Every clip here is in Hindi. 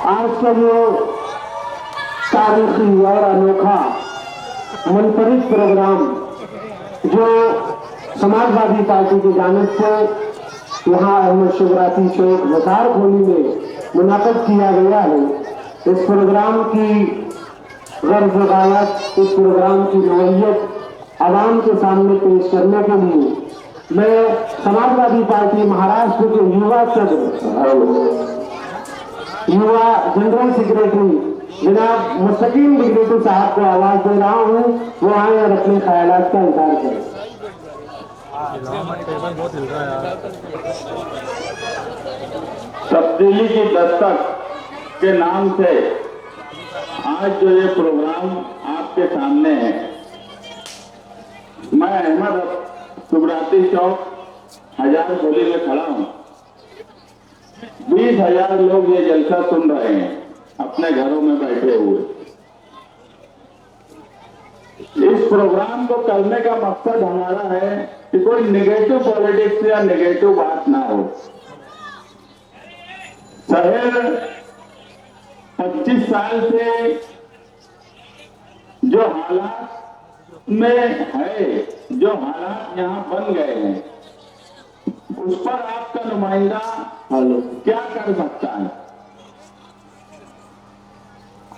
आज का जो तारीखी और अनोखा मनपरित प्रोग्राम जो समाजवादी पार्टी की जानिब से यहाँ अहमद शिवराती चौक वसार खोली में मुनाकिद किया गया है, इस प्रोग्राम की गर्ज गायत, इस प्रोग्राम की नौइयत आवाम के सामने पेश करने के लिए मैं समाजवादी पार्टी महाराष्ट्र के युवा सदस्य, युवा जनरल सेक्रेटरी जनाब मुस्तकीम डिग्रेटी साहब को आवाज दे रहा हूँ, वो आए और अपने ख्यालात का इजहार करें। तब्दीली की दस्तक के नाम से आज जो ये प्रोग्राम आपके सामने है, मैं अहमद शिवराती चौक हजार खोली में खड़ा हूँ। 20,000 लोग ये जलसा सुन रहे हैं अपने घरों में बैठे हुए। इस प्रोग्राम को करने का मकसद हमारा है कि कोई नेगेटिव पॉलिटिक्स या नेगेटिव बात ना हो। शहर 25 साल से जो हालात में है, जो हालात यहाँ बन गए हैं, उस पर आपका नुमाइंदा क्या कर सकता है?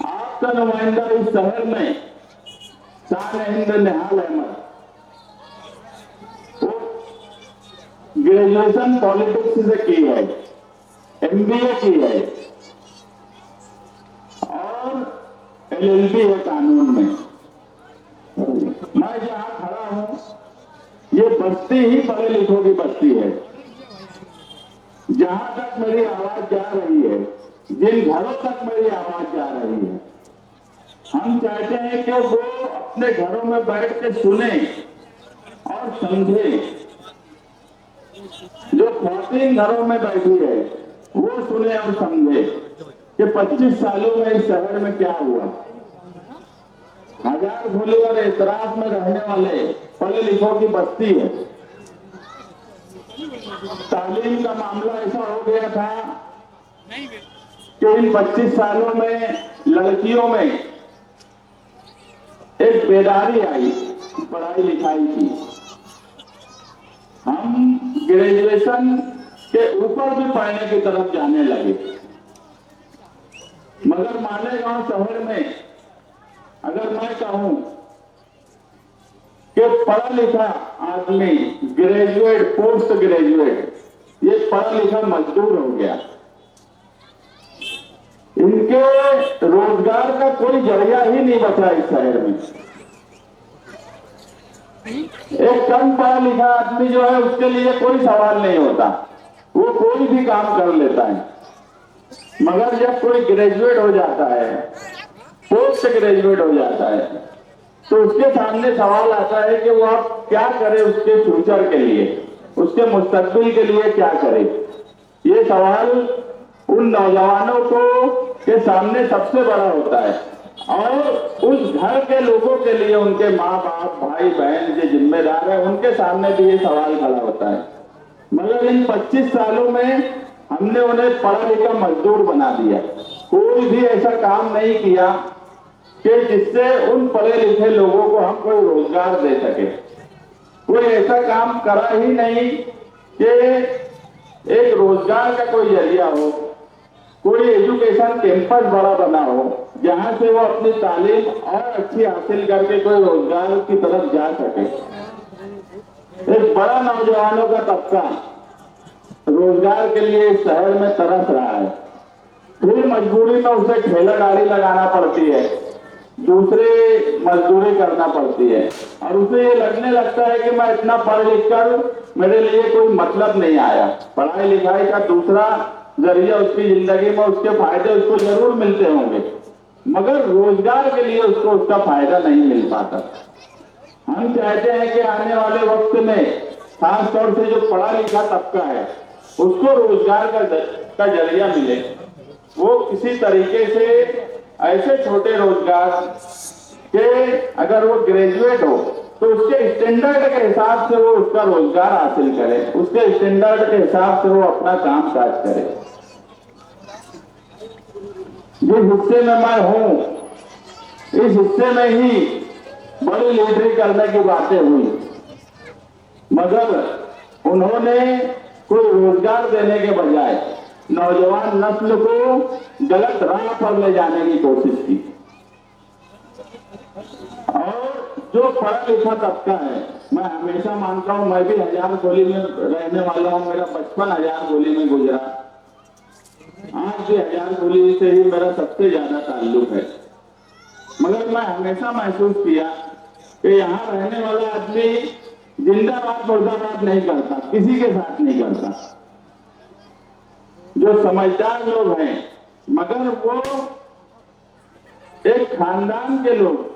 आपका नुमाइंदा इस शहर में शान-ए-हिंद निहाल अहमद, वो ग्रेजुएशन पॉलिटिक्स से की है, MBA की है और LLB है कानून में। मैं जहां खड़ा हूं, ये बस्ती ही पढ़े लिखों की बस्ती है। जहां तक मेरी आवाज जा रही है, जिन घरों तक मेरी आवाज जा रही है, हम चाहते हैं कि वो अपने घरों में बैठ के सुने और समझे। जो ख्वातीन घरों में बैठी है वो सुने और समझे कि 25 सालों में इस शहर में क्या हुआ। हजार भोले और एतराफ में रहने वाले पढ़े लिखों की बस्ती है। तालीम का मामला ऐसा हो गया था कि इन 25 सालों में लड़कियों में एक बेदारी आई पढ़ाई लिखाई की। हम ग्रेजुएशन के ऊपर भी पढ़ने की तरफ जाने लगे, मगर मालेगांव शहर में अगर मैं कहूं कि पढ़ा लिखा आदमी, ग्रेजुएट, पोस्ट ग्रेजुएट, ये पढ़ा लिखा मजदूर हो गया। इनके रोजगार का कोई जरिया ही नहीं बचा इस शहर में। एक कम पढ़ा लिखा आदमी जो है, उसके लिए कोई सवाल नहीं होता, वो कोई भी काम कर लेता है। मगर जब कोई ग्रेजुएट हो जाता है, पोस्ट ग्रेजुएट हो जाता है, तो उसके सामने सवाल आता है कि वो आप क्या करे उसके फ्यूचर के लिए, उसके मुस्तकबिल के लिए क्या करे। ये सवाल उन नौजवानों को के सामने सबसे बड़ा होता है और उस घर के लोगों के लिए, उनके माँ बाप, भाई बहन जो जिम्मेदार है, उनके सामने भी ये सवाल खड़ा होता है। मगर इन 25 सालों में हमने उन्हें पढ़ा लिखा मजदूर बना दिया। कोई भी ऐसा काम नहीं किया कि जिससे उन पढ़े लिखे लोगों को हम कोई रोजगार दे सके। कोई ऐसा काम करा ही नहीं कि एक रोजगार का कोई जरिया हो, कोई एजुकेशन कैंपस बड़ा बना हो जहां से वो अपनी तालीम और अच्छी हासिल करके कोई रोजगार की तरफ जा सके। एक बड़ा नौजवानों का तबका रोजगार के लिए इस शहर में तरस रहा है, फिर मजबूरी में उसे ठेला गाड़ी लगाना पड़ती है, दूसरे मजदूरी करना पड़ती है और उसे ये लगने लगता है कि मैं इतना पढ़ लिख कर मेरे लिए कोई मतलब नहीं आया। पढ़ाई लिखाई का दूसरा जरिया उसकी जिंदगी में, उसके फायदे उसको जरूर मिलते होंगे, मगर रोजगार के लिए उसको उसका फायदा नहीं मिल पाता। हम चाहते हैं कि आने वाले वक्त में खास तौर से जो पढ़ा लिखा तबका है उसको रोजगार का जरिया मिले। वो किसी तरीके से ऐसे छोटे रोजगार के, अगर वो ग्रेजुएट हो तो उसके स्टैंडर्ड के हिसाब से वो उसका रोजगार हासिल करे, उसके स्टैंडर्ड के हिसाब से वो अपना काम काज करे। जिस हिस्से में मैं हूं, इस हिस्से में ही बड़ी लीडरी करने की बातें हुई, मगर उन्होंने कोई रोजगार देने के बजाय नौजवान नस्ल को गलत राह पर ले जाने की कोशिश की। और जो पढ़ा लिखा तबका है, मैं हमेशा मानता हूं, मैं भी हजार गोली में रहने वाला हूं, मेरा बचपन हजार गोली में गुजरा, आज भी हजार गोली से ही मेरा सबसे ज्यादा ताल्लुक है। मगर मैं हमेशा महसूस किया कि यहाँ रहने वाला आदमी जिंदाबाद मुर्दाबाद नहीं करता, किसी के साथ नहीं करता। जो समझदार लोग हैं, मगर वो एक खानदान के लोग,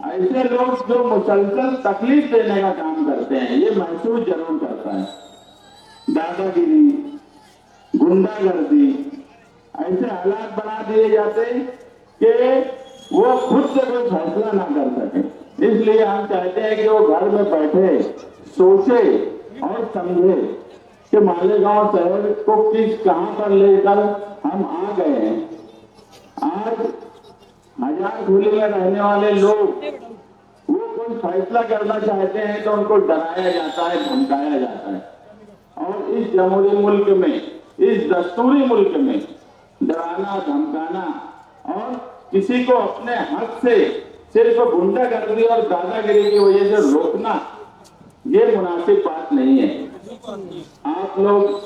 ऐसे लोग जो मुसलसल तकलीफ देने का काम करते हैं, ये महसूस जरूर करता है। दादागिरी, गुंडागर्दी, ऐसे हालात बना दिए जाते कि वो खुद से कोई फैसला ना कर सके। इसलिए हम चाहते हैं कि वो घर में बैठे सोचे और समझे कि मालेगांव शहर को कहां पर लेकर हम आ गए हैं। आज हजार गोली में रहने वाले लोग वो कोई फैसला करना चाहते हैं तो उनको डराया जाता है, धमकाया जाता है। और इस जमहूरी मुल्क में, इस दस्तूरी मुल्क में डराना, धमकाना और किसी को अपने हक से सिर्फ गुंडागर्दी और दादागिरी की वजह से रोकना, ये मुनासिब बात नहीं है। आप लोग,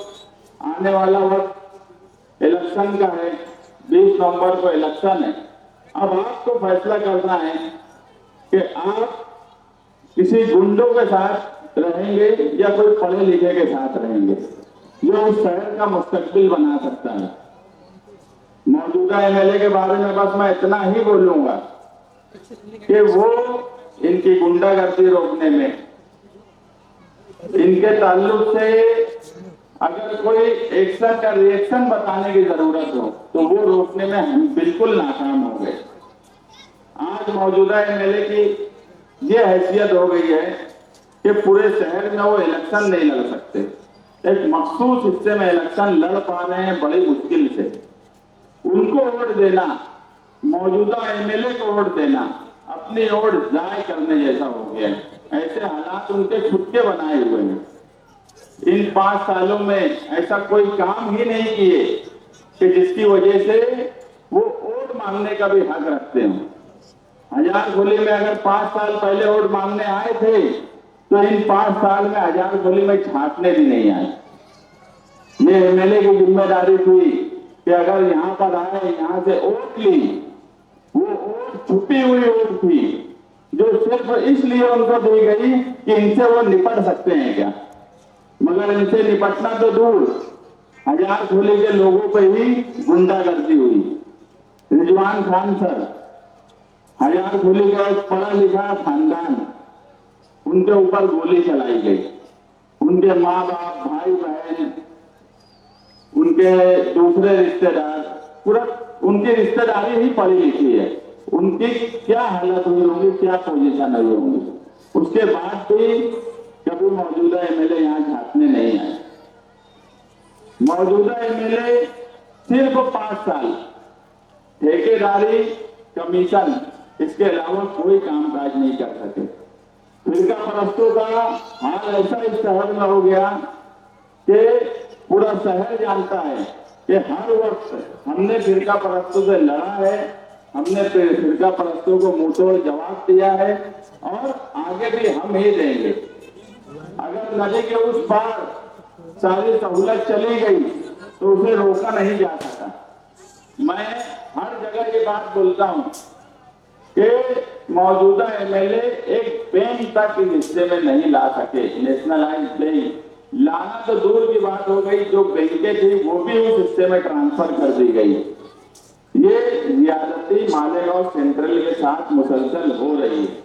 आने वाला वक्त इलेक्शन का है, 20 नवंबर को इलेक्शन है। अब आपको फैसला करना है कि आप किसी गुंडों के साथ रहेंगे या कोई पढ़े लिखे के साथ रहेंगे जो उस शहर का मुस्तकबिल बना सकता है। मौजूदा एमएलए के बारे में बस मैं इतना ही बोलूंगा कि वो इनकी गुंडागर्दी रोकने में, इनके ताल्लुक से अगर कोई एक्शन का रिएक्शन बताने की जरूरत हो तो वो रोकने में हम बिल्कुल नाकाम हो गए। आज मौजूदा एमएलए की ये हैसियत हो गई है कि पूरे शहर में वो इलेक्शन नहीं लड़ सकते, एक मखसूस हिस्से में इलेक्शन लड़ पा रहे हैं बड़ी मुश्किल से। उनको वोट देना, मौजूदा एमएलए को वोट देना, अपनी वोट जाय करने जैसा हो गया है। ऐसे हालात उनके खुद के बनाए हुए हैं। इन 5 सालों में ऐसा कोई काम ही नहीं किए कि जिसकी वजह से वो वोट मांगने का भी हक रखते हो। हजार गोली में अगर 5 साल पहले वोट मांगने आए थे तो इन 5 साल में हजार गोली में छाटने भी नहीं आए। ये एमएलए की जिम्मेदारी थी कि अगर यहाँ पर आए, यहाँ से वोट ली, वो वोट छुपी हुई वोट थी जो सिर्फ इसलिए उनको दी गई कि इनसे वो निपट सकते हैं क्या। मगर इनसे निपटना तो दूर, हजार गोली के लोगों पे ही गुंडागर्दी हुई। रिजवान खान सर, हजार गोली का एक पढ़ा लिखा खानदान, उनके ऊपर गोली चलाई गई। उनके माँ बाप, भाई बहन, उनके दूसरे रिश्तेदार, पूरा उनकी रिश्तेदारी ही पढ़ी लिखी है। उनकी क्या हालत हुई होगी, क्या पोजीशन हुई होगी। उसके बाद भी कभी मौजूदा एमएलए यहाँ छाटने नहीं आए। मौजूदा एमएलए सिर्फ 5 साल ठेकेदारी, कमीशन, इसके अलावा कोई कामकाज नहीं कर सके। फिरका परस्तों का हाल ऐसा इस शहर में हो गया कि पूरा शहर जानता है कि हर वक्त हमने फिरका परस्तों से लड़ा है, हमने फिरका परस्तों को मुंहतोड़ जवाब दिया है और आगे भी हम ही देंगे। अगर नदी के उस पार सारी सहूलत चली गई तो उसे रोका नहीं जा सका। मैं हर जगह ये बात बोलता हूं कि मौजूदा एमएलए एक बैंक तक इस हिस्से में नहीं ला सके। नेशनलाइज बैंक लाना तो दूर की बात हो गई, जो बैंकें थी वो भी उस हिस्से में ट्रांसफर कर दी गई। ये ज्यादती मालेगांव सेंट्रल के साथ मुसलसल हो रही है।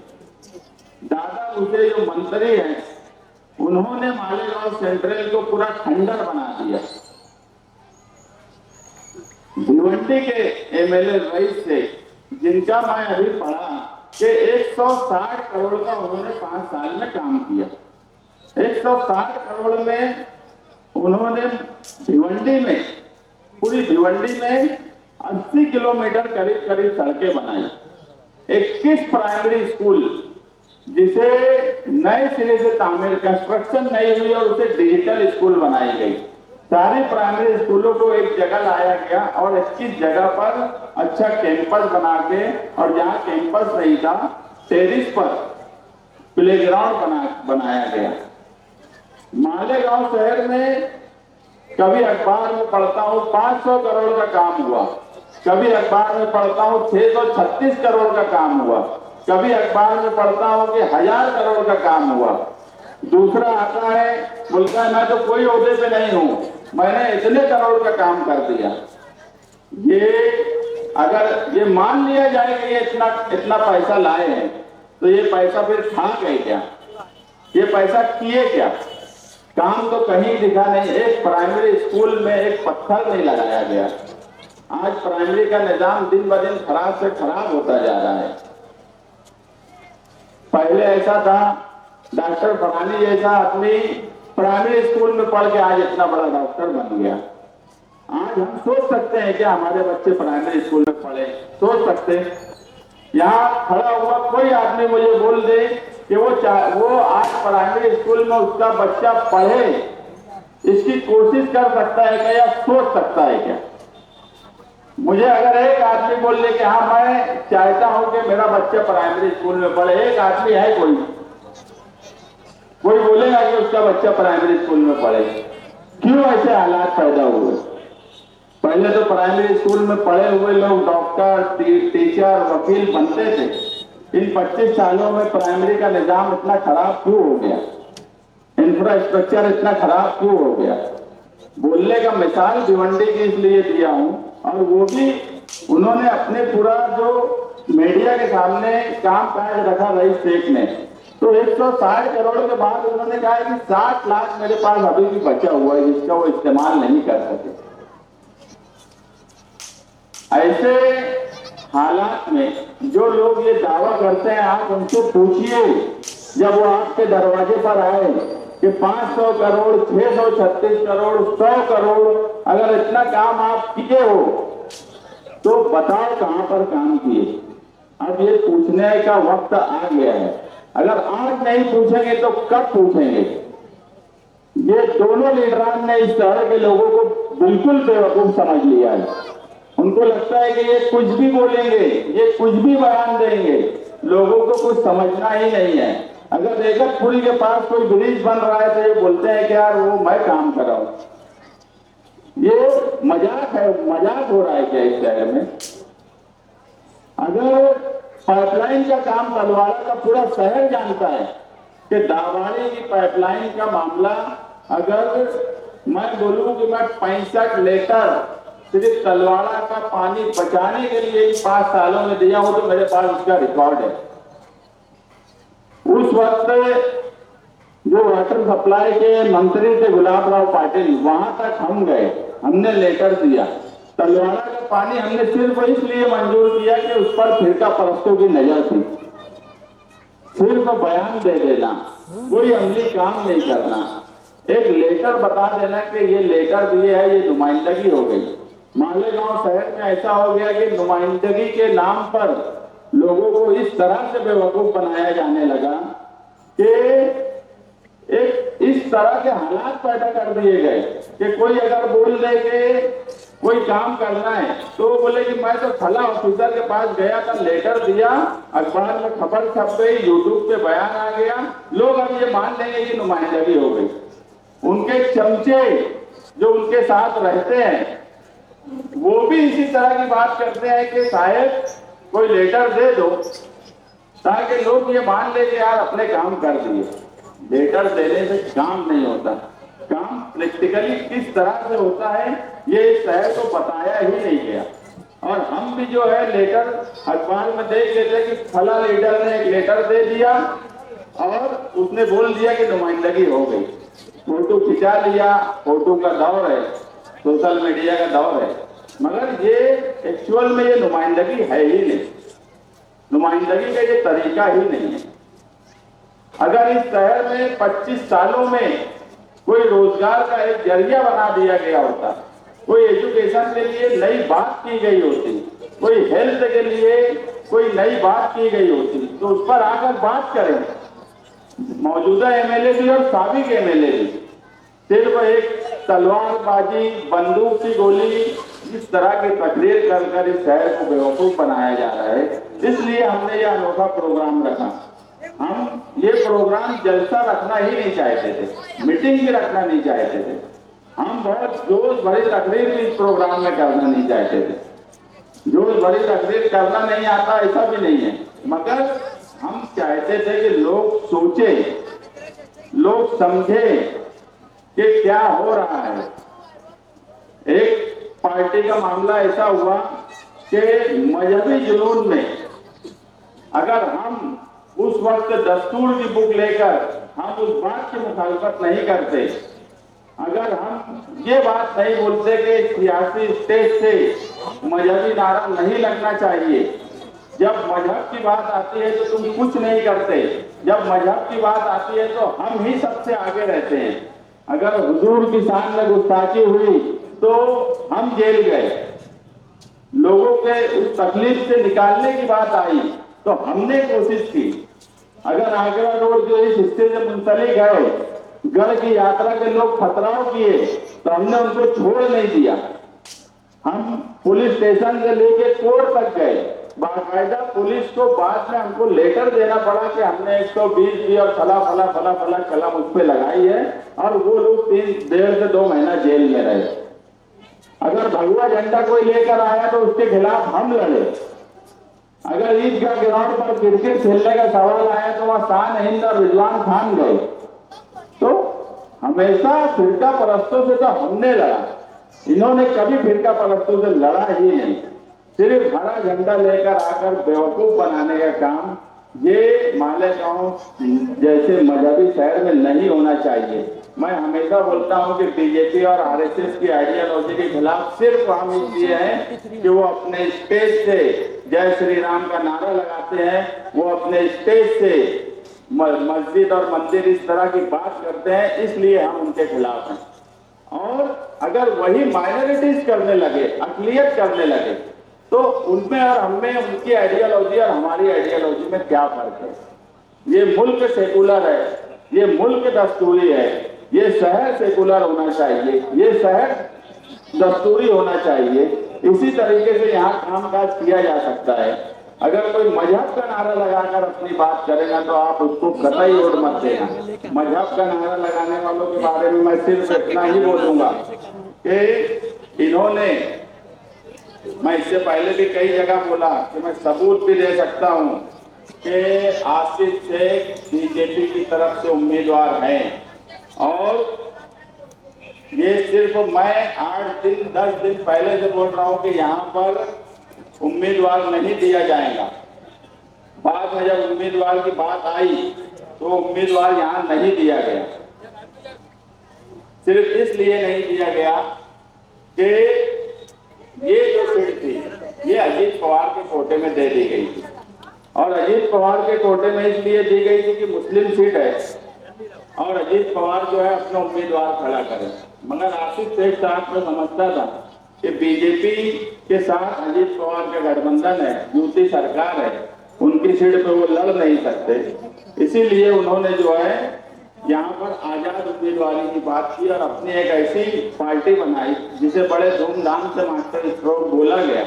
दादा मुझे जो मंत्री है, उन्होंने मालेगांव सेंट्रल को पूरा खंडर बना दिया। भिवंडी के एमएलए रईस से, जिनका मैं अभी पढ़ा कि 160 करोड़ का उन्होंने 5 साल में काम किया। 160 करोड़ में उन्होंने भिवंडी में, पूरी भिवंडी में 80 किलोमीटर करीब करीब सड़कें बनाई, 21 प्राइमरी स्कूल जिसे नए सिरे से तामीर कंस्ट्रक्शन नहीं हुई और उसे डिजिटल स्कूल बनाई गई। सारे प्राइमरी स्कूलों को एक जगह लाया गया और 21 जगह पर अच्छा कैंपस बना के, और जहां कैंपस नहीं था टेरिस पर प्लेग्राउंड बनाया गया। मालेगांव शहर में कभी अखबार में पढ़ता हूं 500 करोड़ का काम हुआ, कभी अखबार में पढ़ता हूं 636 करोड़ का काम हुआ, कभी अखबार में पढ़ता हूं कि 1000 करोड़ का काम हुआ। दूसरा आता है बोलता है मैं तो कोई ओहदे पे नहीं हूं, मैंने इतने करोड़ का काम कर दिया। ये अगर ये मान लिया जाए कि ये इतना पैसा लाए हैं तो ये पैसा फिर था गए क्या, ये पैसा किए क्या? काम तो कहीं दिखा नहीं। एक प्राइमरी स्कूल में एक पत्थर नहीं लगाया गया। आज प्राइमरी का निजाम दिन ब दिन खराब से खराब होता जा रहा है। पहले ऐसा था, डॉक्टर फरानी जैसा आदमी प्राइमरी स्कूल में पढ़ के आज इतना बड़ा डॉक्टर बन गया। आज हम सोच सकते हैं कि हमारे बच्चे प्राइमरी स्कूल में पढ़े, सोच सकते हैं? यहाँ खड़ा हुआ कोई आदमी मुझे बोल दे कि वो आज प्राइमरी स्कूल में उसका बच्चा पढ़े, इसकी कोशिश कर सकता है क्या या सोच सकता है क्या? मुझे अगर एक आदमी बोल दे कि हाँ मैं चाहता हूं कि मेरा बच्चा प्राइमरी स्कूल में पढ़े, एक आदमी है कोई बोलेगा कि उसका बच्चा प्राइमरी स्कूल में पढ़े? क्यों ऐसे हालात पैदा हुए? पहले तो प्राइमरी स्कूल में पढ़े हुए लोग डॉक्टर, टीचर, वकील बनते थे। इन 25 सालों में प्राइमरी का निजाम इतना खराब क्यों हो गया? इंफ्रास्ट्रक्चर इतना खराब क्यों हो गया? बोलने का मिसाल भिवंडी की इसलिए दिया हूं, और वो भी उन्होंने अपने पूरा जो मीडिया के सामने काम काज रखा रईस शेख ने, तो 160 करोड़ के बाद उन्होंने कहा कि 60 लाख मेरे पास अभी भी बचा हुआ है जिसका वो इस्तेमाल नहीं कर सके। ऐसे हालात में जो लोग ये दावा करते हैं, आप उनसे पूछिए जब वो आपके दरवाजे पर आए कि 500 करोड़, 636 करोड़, 100 करोड़, अगर इतना काम आप किए हो तो बताओ कहां पर काम किए? अब ये पूछने का वक्त आ गया है। अगर आज नहीं पूछेंगे तो कब पूछेंगे? ये दोनों लीडरान ने इस तरह के लोगों को बिल्कुल बेवकूफ समझ लिया है। उनको लगता है कि ये कुछ भी बोलेंगे, ये कुछ भी बयान देंगे, लोगों को कुछ समझना ही नहीं है। अगर एकतपुरी के पास कोई ब्रिज बन रहा है तो ये बोलते हैं कि यार वो मैं काम कर रहा हूं। ये मजाक है, मजाक हो रहा है क्या इस शहर में? अगर पाइपलाइन का काम तलवाड़ा का पूरा शहर जानता है कि दावाड़ी की पाइपलाइन का मामला, अगर मैं बोलूं कि मैं 65 लीटर सिर्फ तलवाड़ा का पानी बचाने के लिए 5 सालों में दिया हूं तो मेरे पास उसका रिकॉर्ड है। उस वक्त जो वाटर सप्लाई के मंत्री थे गुलाब राव पाटिल, वहां तक हम गए, हमने लेटर दिया। तलवाड़ा का पानी हमने सिर्फ इसलिए मंजूर किया कि उस पर फिरका परस्तों की नजर थी। सिर्फ बयान दे देना, कोई अमली काम नहीं करना, एक लेटर बता देना कि ये लेटर दिए है, ये नुमाइंदगी हो गई। मालेगांव शहर में ऐसा हो गया कि नुमाइंदगी के नाम पर लोगों को इस तरह से बेवकूफ बनाया जाने लगा कि एक इस तरह के हालात पैदा कर दिए गए कि कोई अगर बोल दे कि कोई काम करना है तो वो बोले कि मैं तो फला ऑफिसर के पास गया था, लेटर दिया, अखबार में खबर छप गई, यूट्यूब पे बयान आ गया, लोग अब ये मान लेंगे कि नुमाइंदगी हो गई। उनके चमचे जो उनके साथ रहते हैं वो भी इसी तरह की बात करते हैं कि साहब कोई लेटर दे दो ताकि लोग ये मान ले कि यार अपने काम कर दिए। लेटर देने से काम नहीं होता, काम प्रैक्टिकली किस तरह से होता है ये इस शहर को बताया ही नहीं गया। और हम भी जो है लेटर अखबार में देख लेते कि फला लीडर ने एक लेटर दे दिया और उसने बोल दिया कि नुमाइंदगी हो गई, फोटो खिंचा लिया, फोटो का दौर है, सोशल मीडिया का दौर है, मगर ये एक्चुअल में ये नुमाइंदगी है ही नहीं, नुमाइंदगी का ये तरीका ही नहीं है। अगर इस शहर में 25 सालों में कोई रोजगार का एक जरिया बना दिया गया होता, कोई एजुकेशन के लिए नई बात की गई होती, कोई हेल्थ के लिए कोई नई बात की गई होती, तो उस पर आकर बात करें। मौजूदा एमएलए भी और साबिक एमएलए भी सिर्फ एक तलवारबाजी, बंदूक की गोली, इस तरह की तकरीर कर कर इस शहर को बेवकूफ बनाया जा रहा है। इसलिए हमने यह अनोखा प्रोग्राम रखा। हम ये प्रोग्राम जलसा रखना ही नहीं चाहते थे, मीटिंग भी रखना नहीं चाहते थे, हम बहुत जोश भरी तकरीर भी इस प्रोग्राम में करना नहीं चाहते थे। जोश भरी तकरीर करना नहीं आता ऐसा भी नहीं है, मगर हम चाहते थे कि लोग सोचे, लोग समझे कि क्या हो रहा है। एक पार्टी का मामला ऐसा हुआ कि मजहबी जुनून में अगर हम उस वक्त दस्तूर की बुक लेकर हम उस बात की मुखालफत नहीं करते, अगर हम ये बात नहीं बोलते कि सियासी स्टेज से मजहबी नारा नहीं लगना चाहिए, जब मजहब की बात आती है तो तुम कुछ नहीं करते, जब मजहब की बात आती है तो हम ही सबसे आगे रहते हैं। अगर हुजूर की शान में गुस्ताखी हुई तो हम जेल गए, लोगों के उस तकलीफ से निकालने की बात आई तो हमने कोशिश की। अगर आगरा रोड जो इस हिस्से से मुंसलिक है, गढ़ की यात्रा के लोग खतराव किए तो हमने उनको छोड़ नहीं दिया। हम पुलिस स्टेशन से लेके कोर्ट तक गए, बाकायदा पुलिस को बाद में हमको लेटर देना पड़ा कि हमने 120 दी और फला फला फला फला कलम उस पर लगाई है, और वो लोग 1.5 से 2 महीना जेल में रहे। अगर भगवा झंडा कोई लेकर आया तो उसके खिलाफ हम लड़े। अगर ईदगाह ग्राउंड पर क्रिकेट खेलने का सवाल आया तो वहां शान हिंद और रिजवान खान गए। तो हमेशा फिरका परस्तों से तो हमने लड़ा, इन्होंने कभी फिरका परस्तों से लड़ा ही नहीं। सिर्फ हरा झंडा लेकर आकर बेवकूफ बनाने का काम ये मालेगांव जैसे मजहबी शहर में नहीं होना चाहिए। मैं हमेशा बोलता हूं कि बीजेपी और आरएसएस की आइडियोलॉजी के खिलाफ सिर्फ हम इसलिए हैं कि वो अपने स्टेज से जय श्री राम का नारा लगाते हैं, वो अपने स्टेज से मस्जिद और मंदिर इस तरह की बात करते हैं, इसलिए हम उनके खिलाफ हैं। और अगर वही माइनॉरिटीज करने लगे, अकलियत करने लगे, तो उनमें और हमें उनकी आइडियोलॉजी और हमारी आइडियोलॉजी में क्या फर्क है। ये मुल्क सेकुलर है, ये मुल्क दस्तूरी है, ये शहर सेकुलर होना चाहिए, ये शहर दस्तूरी होना चाहिए। इसी तरीके से यहाँ कामकाज किया जा सकता है। अगर कोई मजहब का नारा लगाकर अपनी बात करेगा तो आप उसको कतई वोट मत देना। मजहब का नारा लगाने वालों के बारे में मैं सिर्फ इतना ही बोलूंगा कि इन्होंने, मैं इससे पहले भी कई जगह बोला कि मैं सबूत भी दे सकता हूं कि आसिफ शेख बीजेपी की तरफ से उम्मीदवार हैं, और ये सिर्फ मैं 8 दिन 10 दिन पहले से बोल रहा हूं कि यहाँ पर उम्मीदवार नहीं दिया जाएगा। बाद में जब उम्मीदवार की बात आई तो उम्मीदवार यहाँ नहीं दिया गया। सिर्फ इसलिए नहीं दिया गया कि ये जो सीट थी ये अजीत पवार के कोटे में दे दी गई थी, और अजीत पवार के कोटे में इसलिए दी गई थी कि मुस्लिम सीट है और अजीत पवार जो है अपना उम्मीदवार खड़ा करे। मगर आसिफ शेख साहब को समझता था कि बीजेपी के साथ अजीत पवार का गठबंधन है, यूपी सरकार है, उनकी सीट पे वो लड़ नहीं सकते, इसीलिए उन्होंने जो है यहाँ पर आजाद उम्मीदवारी की बात की और अपनी एक ऐसी पार्टी बनाई जिसे बड़े धूमधाम से मास्टर स्ट्रोक बोला गया,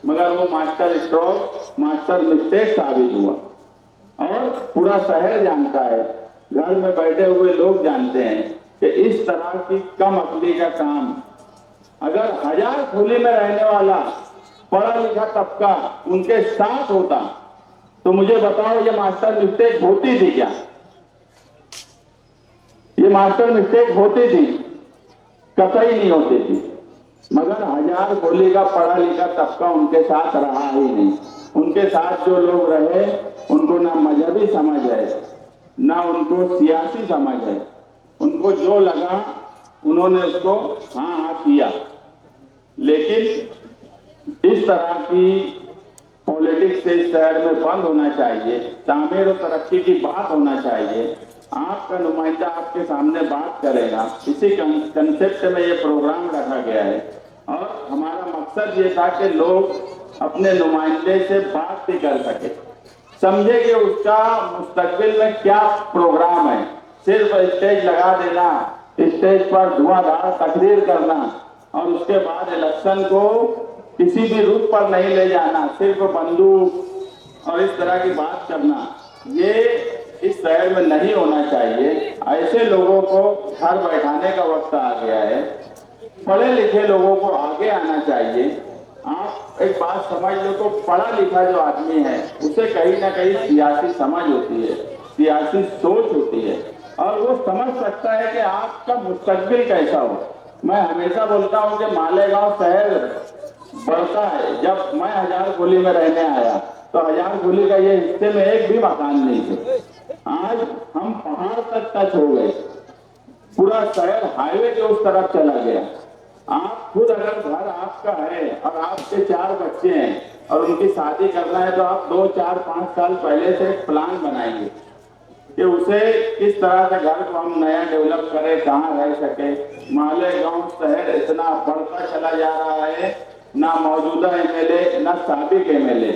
मगर वो मास्टर स्ट्रोक मास्टर मिस्टेक साबित हुआ। और पूरा शहर जानता है, घर में बैठे हुए लोग जानते हैं कि इस तरह की कम अकली का काम, अगर हजार खुली में रहने वाला पढ़ा लिखा तबका उनके साथ होता तो मुझे बताओ ये मास्टर मिस्टेक होती थी क्या? ये मास्टर मिस्टेक होती थी? कतई नहीं होती थी। मगर हजार खोली का पढ़ा लिखा तबका उनके साथ रहा ही नहीं। उनके साथ जो लोग रहे उनको ना मजहबी समझ है, ना उनको सियासी समझ है, उनको जो लगा उन्होंने उसको हाँ हाँ किया। लेकिन इस तरह की पॉलिटिक्स से इस शहर में बंद होना चाहिए, तामीर और तरक्की की बात होना चाहिए। आपका नुमाइंदा आपके सामने बात करेगा, इसी कंसेप्ट में ये प्रोग्राम रखा गया है। और हमारा मकसद ये था कि लोग अपने नुमाइंदे से बात भी कर सके, समझे कि उसका मुस्तकबिल में क्या प्रोग्राम है। सिर्फ स्टेज लगा देना, स्टेज पर धुआंधार तकरीर करना और उसके बाद इलेक्शन को किसी भी रूप पर नहीं ले जाना, सिर्फ बंदूक और इस तरह की बात करना, ये इस शहर में नहीं होना चाहिए। ऐसे लोगों को घर बैठाने का वक्त आ गया है। पढ़े लिखे लोगों को आगे आना चाहिए। आप एक बात समझ लो, तो पढ़ा लिखा जो आदमी है उसे कहीं ना कहीं सियासी समझ होती है, सियासी सोच होती है और वो समझ सकता है कि आपका मुस्तकबिल कैसा हो। मैं हमेशा बोलता हूँ कि मालेगांव शहर बढ़ता है। जब मैं हजारकुली में रहने आया तो हजारकुली का ये हिस्से में एक भी मकान नहीं थे। आज हम पहाड़ तक टच हो गए, पूरा शहर हाईवे के उस तरफ चला गया। आप खुद अगर घर आपका है और आपके 4 बच्चे हैं और उनकी शादी करना है तो आप 2, 4, 5 साल पहले से एक प्लान बनाएंगे कि उसे किस तरह से घर को हम नया डेवलप करें, कहाँ रह सके। मालेगांव शहर इतना बढ़ता चला जा रहा है, ना मौजूदा एमएलए ना साबिक एमएलए,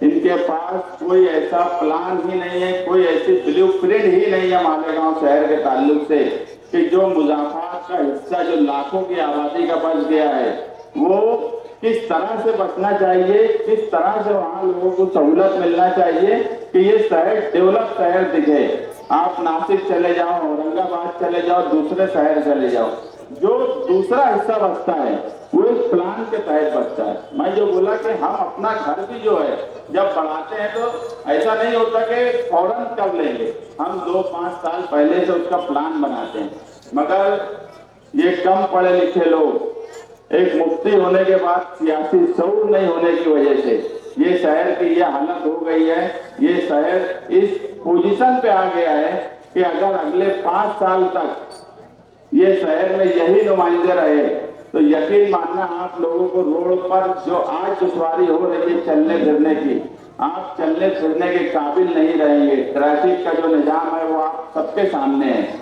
इनके पास कोई ऐसा प्लान ही नहीं है, कोई ऐसी ब्लूप्रिंट ही नहीं है मालेगांव शहर के ताल्लुक से कि जो मुजाफरात का हिस्सा जो लाखों की आबादी का बच गया है वो किस तरह से बचना चाहिए, किस तरह से वहां लोगों को सहूलत मिलना चाहिए कि ये शहर डेवलप शहर दिखे। आप नासिक चले जाओ, औरंगाबाद चले जाओ, दूसरे शहर चले जाओ, जो दूसरा हिस्सा बचता है वो इस प्लान के तहत बचता है। मैं जो बोला कि हम अपना घर भी जो है जब बढ़ाते हैं तो ऐसा नहीं होता कि फौरन कर लेंगे, हम 2-5 साल पहले से उसका प्लान बनाते हैं। मगर ये कम पढ़े लिखे लोग एक मुफ्ती होने के बाद सियासी शऊर नहीं होने की वजह से ये शहर की ये हालत हो गई है। ये शहर इस पोजीशन पे आ गया है कि अगर अगले 5 साल तक ये शहर में यही नुमाइंदे रहे तो यकीन मानना आप लोगों को रोड पर जो आज दुश्वारी हो रही है चलने फिरने की, आप चलने फिरने के काबिल नहीं रहेंगे। ट्रैफिक का जो निजाम है वो आप सबके सामने है।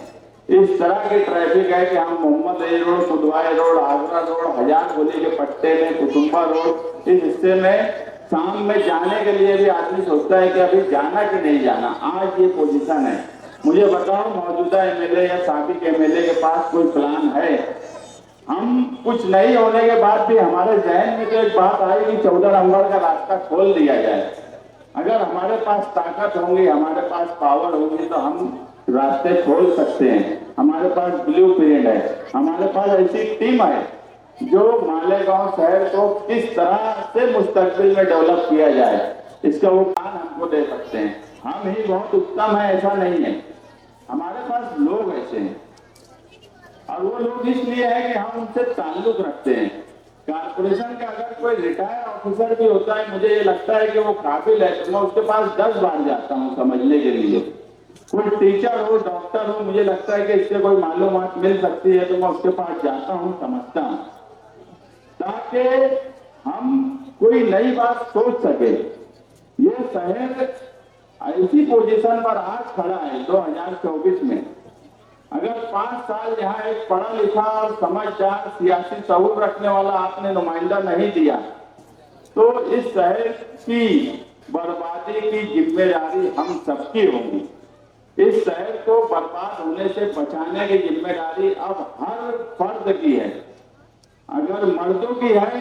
इस तरह की ट्रैफिक है कि हम Mohammad Ali road, Kudwai road, Agra road, Hazarkuli के पट्टे में कुतुम्बा रोड, इस हिस्से में शाम में जाने के लिए भी आदमी सोचता है कि अभी जाना कि नहीं जाना। आज ये पोजीशन है। मुझे बताओ मौजूदा एमएलए या साबिक एमएलए के पास कोई प्लान है? हम कुछ नहीं होने के बाद भी हमारे जहन में तो एक बात आई कि 14 नंबर का रास्ता खोल दिया जाए। अगर हमारे पास ताकत होगी, हमारे पास पावर होगी तो हम रास्ते खोल सकते हैं। हमारे पास ब्लूप्रिंट है, हमारे पास ऐसी टीम है जो मालेगांव शहर को किस तरह से मुस्तकबिल में डेवलप किया जाए इसका वो प्लान हमको दे सकते हैं। हम ही बहुत उत्तम है ऐसा नहीं है, हमारे पास लोग ऐसे हैं और वो लोग इसलिए है कि हम उनसे ताल्लुक रखते हैं। कारपोरेशन का अगर कोई रिटायर ऑफिसर भी होता है, मुझे ये लगता है कि वो काबिल है तो मैं उसके पास 10 बार जाता हूँ समझने के लिए। कोई टीचर हो, डॉक्टर हो, मुझे लगता है कि इससे कोई मालूमात मिल सकती है तो मैं उसके पास जाता हूँ, समझता हूँ, ताकि हम कोई नई बात सोच सके। ये शहर ऐसी पोजीशन पर आज खड़ा है 2024 में। अगर 5 साल यहाँ एक पढ़ा लिखा और समझदार सियासी शऊर रखने वाला आपने नुमाइंदा नहीं दिया तो इस शहर की बर्बादी की जिम्मेदारी हम सबकी होगी। इस शहर को बर्बाद होने से बचाने की जिम्मेदारी अब हर फर्द की है। अगर मर्दों की है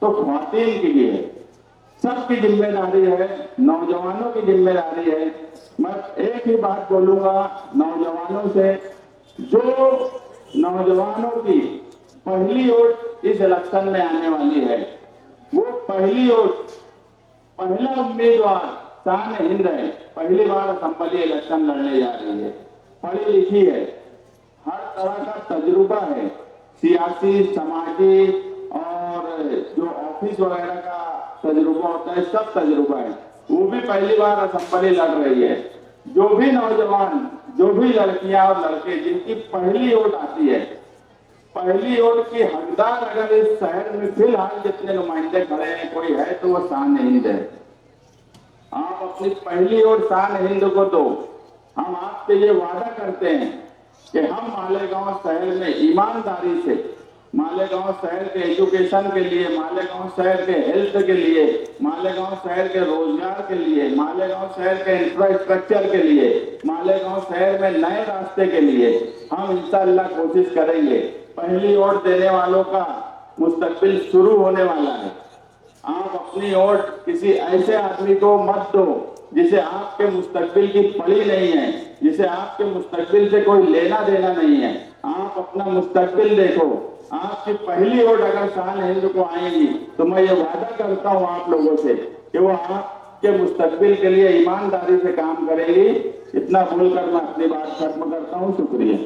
तो ख्वातीन की भी है, सबकी जिम्मेदारी है, नौजवानों की जिम्मेदारी है। मैं एक ही बात बोलूंगा नौजवानों से, जो नौजवानों की पहली वोट इस इलेक्शन में आने वाली है, वो पहली वोट, पहला उम्मीदवार शान हिंद है, पहली बार असेंबली इलेक्शन लड़ने जा रही है, पढ़ी लिखी है, हर तरह का तजुर्बा है, सियासी, समाजी और जो ऑफिस वगैरह का तजुर्बा होता है, सब तजुर्बा है। वो भी पहली बार असेंबली लड़ रही है। जो भी नौजवान, जो भी लड़कियां और लड़के जिनकी पहली वोट आती है, पहली वोट की हकदार अगर इस शहर में फिलहाल जितने नुमाइंदे खड़े हैं कोई है तो वो शान हिंद है। आप अपनी पहली वोट शान हिंद को दो। हम आपसे ये वादा करते हैं कि हम मालेगांव शहर में ईमानदारी से मालेगांव शहर के एजुकेशन के लिए, मालेगांव शहर के हेल्थ के लिए, मालेगांव शहर के रोजगार के लिए, मालेगांव शहर के इंफ्रास्ट्रक्चर के लिए, मालेगांव शहर में नए रास्ते के लिए हम इंशाअल्लाह कोशिश करेंगे। पहली वोट देने वालों का मुस्तकबिल शुरू होने वाला है। आप अपनी वोट किसी ऐसे आदमी को मत दो जिसे आपके मुस्तकबिल की पड़ी नहीं है, जिसे आपके मुस्तकबिल से कोई लेना देना नहीं है। आप अपना मुस्तकबिल देखो। आपकी पहली वोट अगर शान हिंद को आएगी तो मैं ये वादा करता हूँ आप लोगों से कि वो आपके मुस्तकबिल के लिए ईमानदारी से काम करेगी। इतना बोलकर मैं अपनी बात खत्म करता हूँ। शुक्रिया।